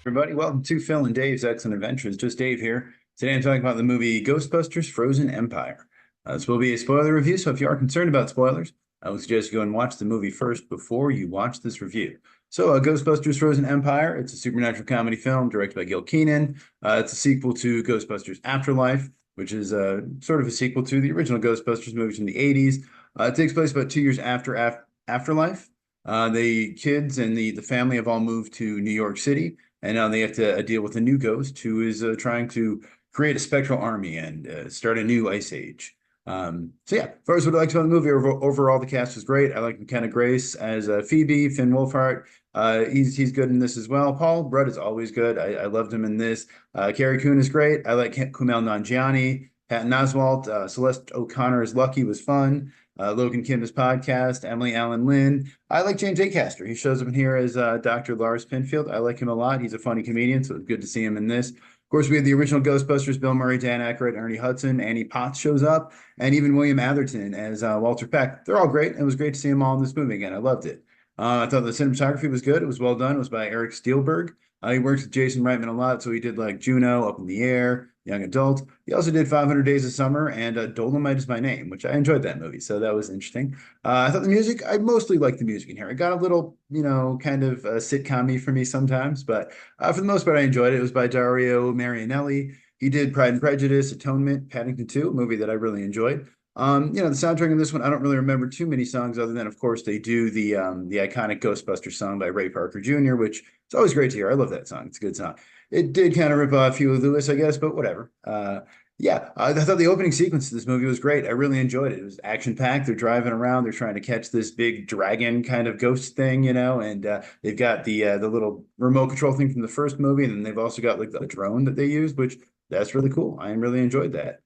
Everybody, welcome to Phil and Dave's Excellent Adventures. Just Dave here. Today I'm talking about the movie Ghostbusters Frozen Empire. This will be a spoiler review, so if you are concerned about spoilers, I would suggest you go and watch the movie first before you watch this review. Ghostbusters Frozen Empire, it's a supernatural comedy film directed by Gil Kenan. It's a sequel to Ghostbusters Afterlife, which is sort of a sequel to the original Ghostbusters movies from the 80s. It takes place about 2 years after Afterlife. The kids and the family have all moved to New York City, and now they have to deal with a new ghost who is trying to create a spectral army and start a new ice age. As far as what I liked about the movie, overall the cast was great. I like Mckenna Grace as Phoebe, Finn Wolfhard. He's good in this as well. Paul Rudd is always good. I loved him in this. Carrie Coon is great. I like Kumail Nanjiani, Patton Oswalt, Celeste O'Connor as Lucky was fun. Logan Kim is podcast, Alyn Lind. I like James Acaster. He shows up in here as Dr. Lars Pinfield. I like him a lot. He's a funny comedian, so it's good to see him in this. Of course, we have the original Ghostbusters, Bill Murray, Dan Aykroyd, Ernie Hudson, Annie Potts shows up, and even William Atherton as Walter Peck. They're all great. It was great to see them all in this movie again. I loved it. I thought the cinematography was good. It was well done. It was by Eric Steelberg. He works with Jason Reitman a lot, so he did like Juno, Up in the Air, Young Adult. He also did 500 Days of Summer and Dolomite is My Name, which I enjoyed that movie, so that was interesting. I thought the music, I mostly liked the music in here. It got a little, kind of sitcom-y for me sometimes, but for the most part, I enjoyed it. It was by Dario Marianelli. He did Pride and Prejudice, Atonement, Paddington 2, a movie that I really enjoyed. The soundtrack in this one, I don't really remember too many songs other than, of course, they do the iconic Ghostbusters song by Ray Parker Jr., which it's always great to hear. I love that song. It's a good song. It did kind of rip off Huey Lewis, I guess, but whatever. I thought the opening sequence of this movie was great. I really enjoyed it. It was action-packed. They're driving around. They're trying to catch this big dragon kind of ghost thing, and they've got the little remote control thing from the first movie, and then they've also got like the drone that they use, which that's really cool. I really enjoyed that.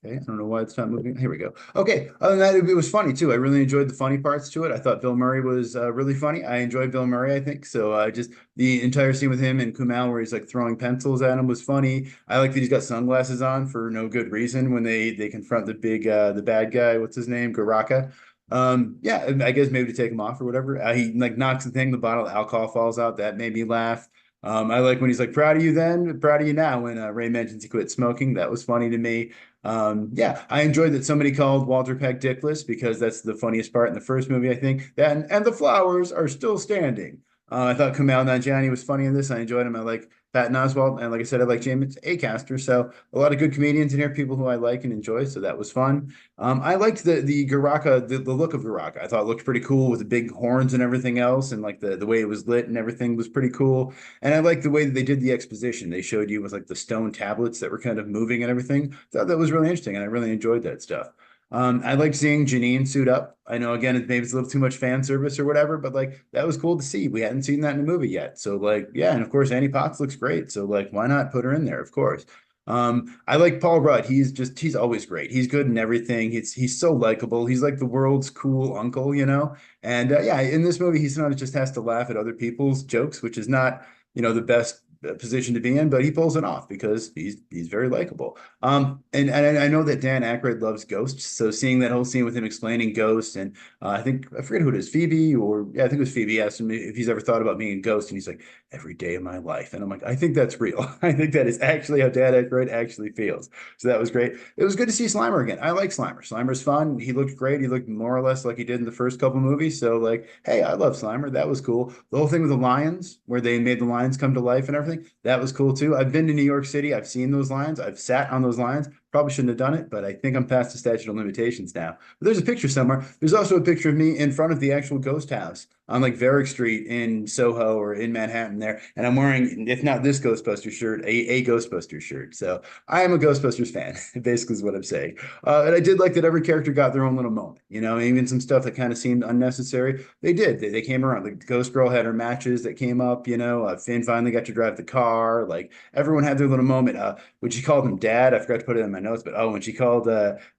Okay, I don't know why it's not moving. Here we go. Okay, other than that, it was funny too. I really enjoyed the funny parts to it. I thought Bill Murray was really funny. I enjoyed Bill Murray, I think. So just the entire scene with him and Kumail where he's like throwing pencils at him was funny. I like that he's got sunglasses on for no good reason when they confront the bad guy. What's his name? Garaka. I guess maybe to take him off or whatever. He like knocks the thing, the bottle of alcohol falls out. That made me laugh. I like when he's like, proud of you then, proud of you now, when Ray mentions he quit smoking. That was funny to me. I enjoyed that somebody called Walter Peck dickless because that's the funniest part in the first movie, I think. That and the flowers are still standing. I thought Kumail Nanjiani was funny in this. I enjoyed him. I like Patton Oswalt, and like I said, I like James Acaster. So a lot of good comedians in here, people who I like and enjoy. So that was fun. I liked the Garaka, the look of Garaka. I thought it looked pretty cool with the big horns and everything else, and like the way it was lit and everything was pretty cool. And I liked the way that they did the exposition. They showed you with like the stone tablets that were kind of moving and everything. Thought that was really interesting, and I really enjoyed that stuff. I liked seeing Janine suit up. I know again, maybe it's a little too much fan service or whatever, but like that was cool to see. We hadn't seen that in a movie yet. So like, yeah, and of course Annie Potts looks great. So like, why not put her in there? Of course. I like Paul Rudd. He's always great. He's good in everything. He's so likable. He's like the world's cool uncle. And in this movie, he sometimes just has to laugh at other people's jokes, which is not, the best position to be in, but he pulls it off because he's very likable. And I know that Dan Aykroyd loves ghosts, so seeing that whole scene with him explaining ghosts, and I forget who it is, Phoebe, or yeah, I think it was Phoebe asked him if he's ever thought about being a ghost, and he's like, every day of my life, and I'm like, I think that's real. I think that is actually how Dan Aykroyd actually feels. So that was great. It was good to see Slimer again. I like Slimer. Slimer's fun. He looked great. He looked more or less like he did in the first couple movies. So like, hey, I love Slimer. That was cool. The whole thing with the lions, where they made the lions come to life and everything. That was cool too. I've been to New York City. I've seen those lines. I've sat on those lines. Probably shouldn't have done it, but I think I'm past the statute of limitations now. But there's a picture somewhere. There's also a picture of me in front of the actual ghost house on like Varick Street in Soho or in Manhattan there. And I'm wearing, if not this Ghostbusters shirt, a Ghostbusters shirt. So I am a Ghostbusters fan, basically is what I'm saying. And I did like that every character got their own little moment, even some stuff that kind of seemed unnecessary. They did. They came around. Like Ghost Girl had her matches that came up, Finn finally got to drive the car. Like everyone had their little moment. When she called him dad, I forgot to put it in my notes, but when she called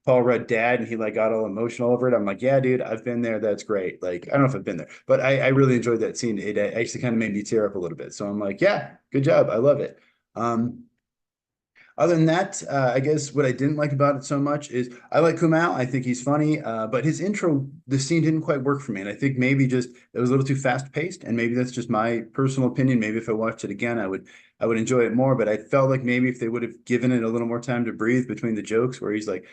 Paul Rudd dad and he like got all emotional over it, I'm like, yeah, dude, I've been there. That's great. Like, I don't know if I've been there, but I really enjoyed that scene. It actually kind of made me tear up a little bit. So I'm like, yeah, good job. I love it. Other than that, I guess what I didn't like about it so much is I like Kumail. I think he's funny, but his intro, the scene didn't quite work for me. And I think maybe just it was a little too fast paced, and maybe that's just my personal opinion. Maybe if I watched it again, I would enjoy it more. But I felt like maybe if they would have given it a little more time to breathe between the jokes, where he's like,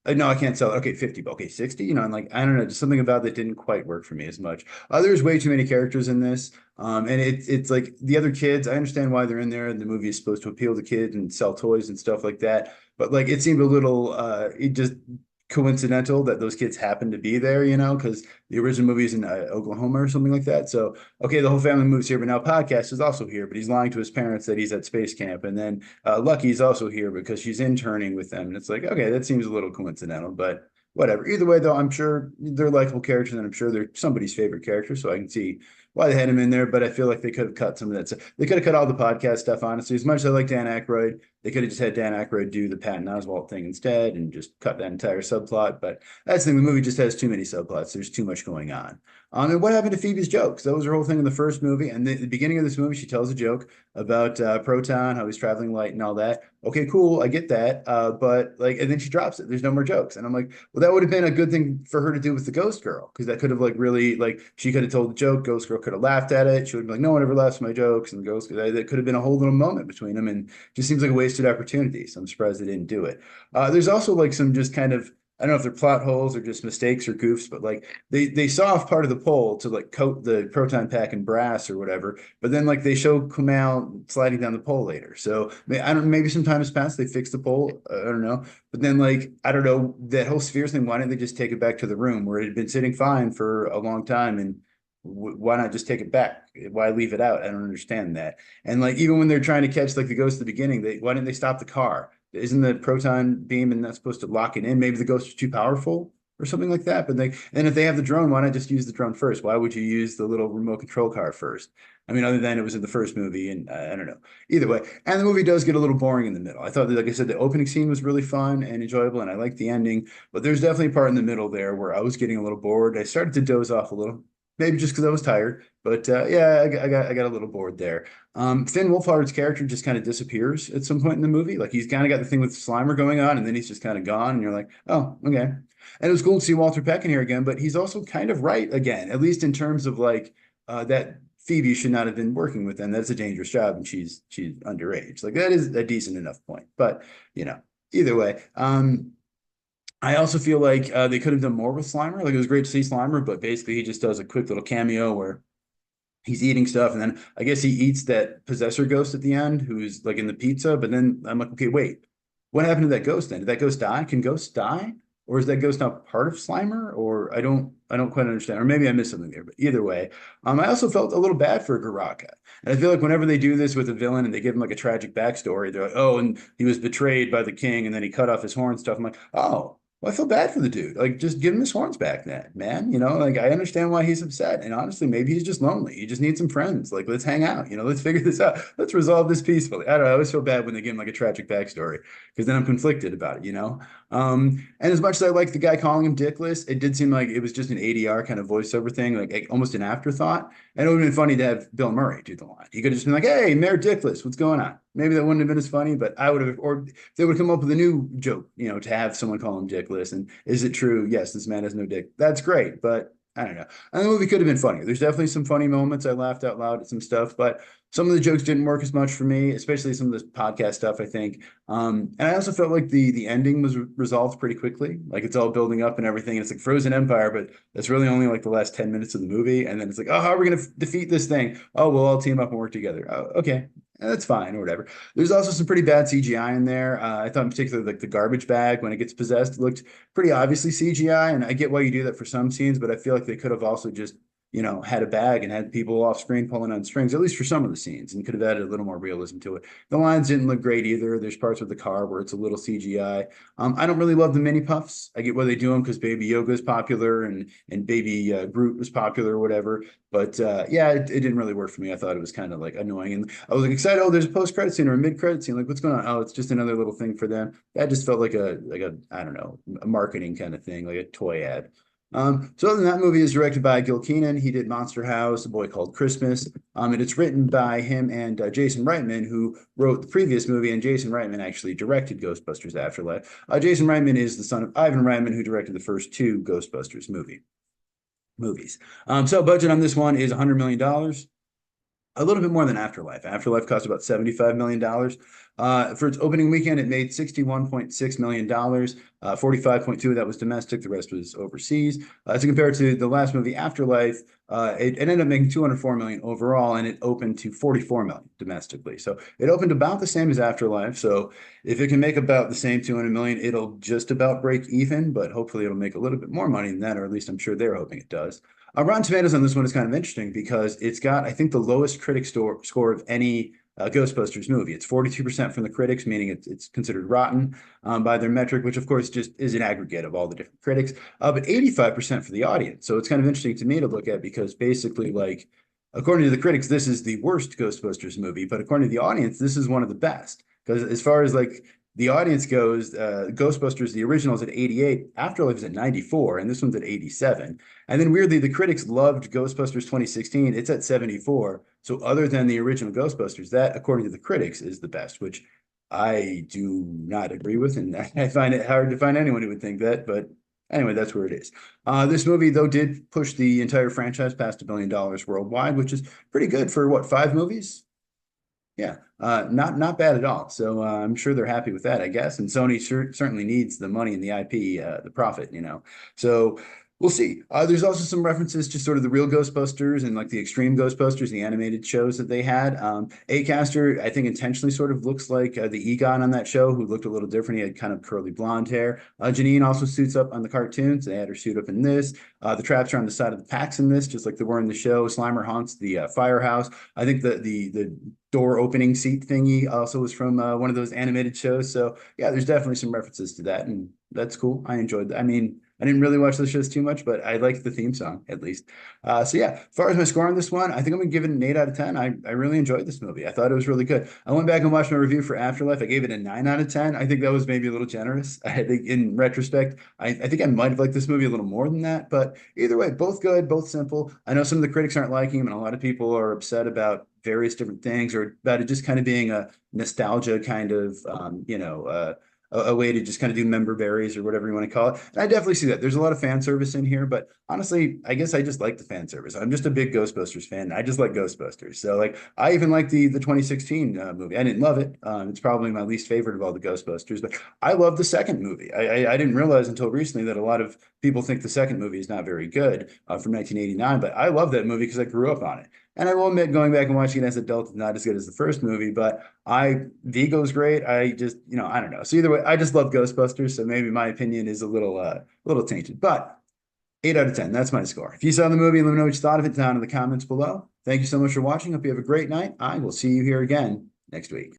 no, I can't sell it. Okay, 50, okay, 60. And like, I don't know, just something about that didn't quite work for me as much. There's way too many characters in this. And it's like the other kids, I understand why they're in there, and the movie is supposed to appeal to kids and sell toys and stuff like that. But like it seemed a little it just coincidental that those kids happened to be there, because the original movie is in Oklahoma or something like that. So, okay, the whole family moves here, but now Podcast is also here, but he's lying to his parents that he's at space camp. And then Lucky's also here because she's interning with them. And it's like, okay, that seems a little coincidental, but whatever. Either way, though, I'm sure they're likable characters, and I'm sure they're somebody's favorite character. So I can see why they had him in there, but I feel like they could have cut some of that stuff. They could have cut all the podcast stuff, honestly. As much as I like Dan Aykroyd, they could have just had Dan Aykroyd do the Patton Oswalt thing instead and just cut that entire subplot. But that's the thing, the movie just has too many subplots. There's too much going on. And what happened to Phoebe's jokes? That was her whole thing in the first movie. And the beginning of this movie, she tells a joke about Proton, how he's traveling light and all that. Okay, cool. I get that. But like, and then she drops it. There's no more jokes. And I'm like, well, that would have been a good thing for her to do with the Ghost Girl, because that could have like really, like, she could have told the joke. Ghost Girl could have laughed at it. She would have been like, no one ever laughs at my jokes. And the Ghost Girl, that could have been a whole little moment between them. And just seems like a wasted opportunity. So I'm surprised they didn't do it. There's also like some just kind of, I don't know if they're plot holes or just mistakes or goofs, but like they saw off part of the pole to like coat the proton pack in brass or whatever, but then like they show Kumail sliding down the pole later. So I don't, maybe some time has passed, they fixed the pole, I don't know. But then like I don't know, that whole sphere thing, why didn't they just take it back to the room where it had been sitting fine for a long time, and why not just take it back? Why leave it out? I don't understand that. And like even when they're trying to catch like the ghost at the beginning, why didn't they stop the car? Isn't the proton beam and that's supposed to lock it in? Maybe the ghost is too powerful or something like that. But and if they have the drone, why not just use the drone first? Why would you use the little remote control car first? I mean, other than it was in the first movie, and I don't know. Either way, and the movie does get a little boring in the middle. I thought that, like I said, the opening scene was really fun and enjoyable, and I liked the ending. But there's definitely a part in the middle there where I was getting a little bored. I started to doze off a little, maybe just because I was tired. But yeah, I got a little bored there. Finn Wolfhard's character just kind of disappears at some point in the movie. Like he's kind of got the thing with Slimer going on, and then he's just kind of gone, and you're like, oh, okay. And it was cool to see Walter Peck in here again, but he's also kind of right again, at least in terms of like that Phoebe should not have been working with them. That's a dangerous job, and she's underage. Like that is a decent enough point. But either way. I also feel like they could have done more with Slimer. Like it was great to see Slimer, but basically he just does a quick little cameo where he's eating stuff, and then I guess he eats that possessor ghost at the end, who's like in the pizza. But then I'm like, okay, wait, what happened to that ghost then? Did that ghost die? Can ghosts die? Or is that ghost not part of Slimer? Or I don't quite understand. Or maybe I missed something there. But either way, I also felt a little bad for Garaka. And I feel like whenever they do this with a villain and they give him like a tragic backstory, they're like, oh, and he was betrayed by the king, and then he cut off his horn stuff. I'm like, oh. Well, I feel bad for the dude. Like, just give him his horns back, then, man. Like I understand why he's upset. And honestly, maybe he's just lonely. He just needs some friends. Like, let's hang out. Let's figure this out. Let's resolve this peacefully. I don't know. I always feel bad when they give him like a tragic backstory, because then I'm conflicted about it. And as much as I like the guy calling him Dickless, it did seem like it was just an ADR kind of voiceover thing, like almost an afterthought. And it would have been funny to have Bill Murray do the line. He could have just been like, "Hey, Mayor Dickless, what's going on?" Maybe that wouldn't have been as funny, but I would have, or they would come up with a new joke, to have someone call him Dickless. And is it true? Yes, this man has no dick. That's great, but I don't know. And the movie could have been funnier. There's definitely some funny moments. I laughed out loud at some stuff, but some of the jokes didn't work as much for me, especially some of this podcast stuff, I think. And I also felt like the ending was resolved pretty quickly. Like it's all building up and everything. And it's like Frozen Empire, but that's really only like the last 10 minutes of the movie. And then it's like, oh, how are we going to defeat this thing? Oh, we'll all team up and work together. Oh, okay. That's fine or whatever. There's also some pretty bad CGI in there. I thought in particular like the garbage bag when it gets possessed looked pretty obviously CGI. And I get why you do that for some scenes, but I feel like they could have also just had a bag and had people off screen pulling on strings, at least for some of the scenes, and could have added a little more realism to it. The lines didn't look great either. There's parts with the car where it's a little CGI. I don't really love the mini puffs. I get why they do them because Baby Yoga is popular and Baby Groot was popular or whatever. But yeah, it didn't really work for me. I thought it was kind of like annoying. And I was like excited, oh, there's a post-credit scene or a mid-credit scene. Like, what's going on? Oh, it's just another little thing for them. That just felt like a I don't know, a marketing kind of thing, like a toy ad. So other than that, movie is directed by Gil Kenan. He did Monster House, A Boy Called Christmas. And it's written by him and Jason Reitman, who wrote the previous movie, and Jason Reitman actually directed Ghostbusters Afterlife. Jason Reitman is the son of Ivan Reitman, who directed the first two Ghostbusters movies. So budget on this one is $100 million, a little bit more than Afterlife. Afterlife cost about $75 million. For its opening weekend, it made $61.6 million. 45.2 of that was domestic. The rest was overseas. To compare to the last movie, Afterlife, it ended up making $204 million overall, and it opened to $44 million domestically. So it opened about the same as Afterlife. So if it can make about the same $200 million, it'll just about break even, but hopefully it'll make a little bit more money than that, or at least I'm sure they're hoping it does. Rotten Tomatoes on this one is kind of interesting because it's got, I think, the lowest critic score of any Ghostbusters movie. It's 42% from the critics, meaning it's considered rotten by their metric, which of course just is an aggregate of all the different critics, but 85% for the audience. So it's kind of interesting to me to look at because basically, like, according to the critics, this is the worst Ghostbusters movie, but according to the audience, this is one of the best. Because as far as like the audience goes, Ghostbusters, the original is at 88, Afterlife is at 94, and this one's at 87. And then weirdly, the critics loved Ghostbusters 2016. It's at 74. So other than the original Ghostbusters, that, according to the critics, is the best, which I do not agree with. And I find it hard to find anyone who would think that. But anyway, that's where it is. This movie, though, did push the entire franchise past $1 billion worldwide, which is pretty good for, what, 5 movies? Yeah, not bad at all. So I'm sure they're happy with that, I guess. And Sony certainly needs the money and the IP, the profit, you know. So we'll see. There's also some references to sort of the real Ghostbusters and like the Extreme Ghostbusters, the animated shows that they had. Acaster, I think, intentionally sort of looks like the Egon on that show, who looked a little different. He had kind of curly blonde hair. Janine also suits up on the cartoons. They had her suit up in this. The traps are on the side of the packs in this, just like they were in the show. Slimer haunts the firehouse. I think the door opening seat thingy also was from one of those animated shows. So yeah, there's definitely some references to that, and that's cool. I enjoyed that. I mean, I didn't really watch those shows too much, but I liked the theme song at least. So yeah, as far as my score on this one, I think I'm gonna give it an 8 out of 10. I really enjoyed this movie. I thought it was really good. I went back and watched my review for Afterlife. I gave it a 9 out of 10. I think that was maybe a little generous. I think in retrospect, I think I might have liked this movie a little more than that, but either way, both good, both simple. I know some of the critics aren't liking them, and a lot of people are upset about various different things, or about it just kind of being a nostalgia kind of, a way to just kind of do member berries or whatever you want to call it. And I definitely see that. There's a lot of fan service in here, but honestly, I guess I just like the fan service. I'm just a big Ghostbusters fan. I just like Ghostbusters. So like, I even like the 2016 movie. I didn't love it. It's probably my least favorite of all the Ghostbusters, but I love the second movie. I didn't realize until recently that a lot of people think the second movie is not very good from 1989, but I love that movie because I grew up on it. And I will admit, going back and watching it as an adult is not as good as the first movie, but Vigo's great. I just, I don't know. So either way, I just love Ghostbusters, so maybe my opinion is a little tainted. But 8 out of 10, that's my score. If you saw the movie, let me know what you thought of it down in the comments below. Thank you so much for watching. Hope you have a great night. I will see you here again next week.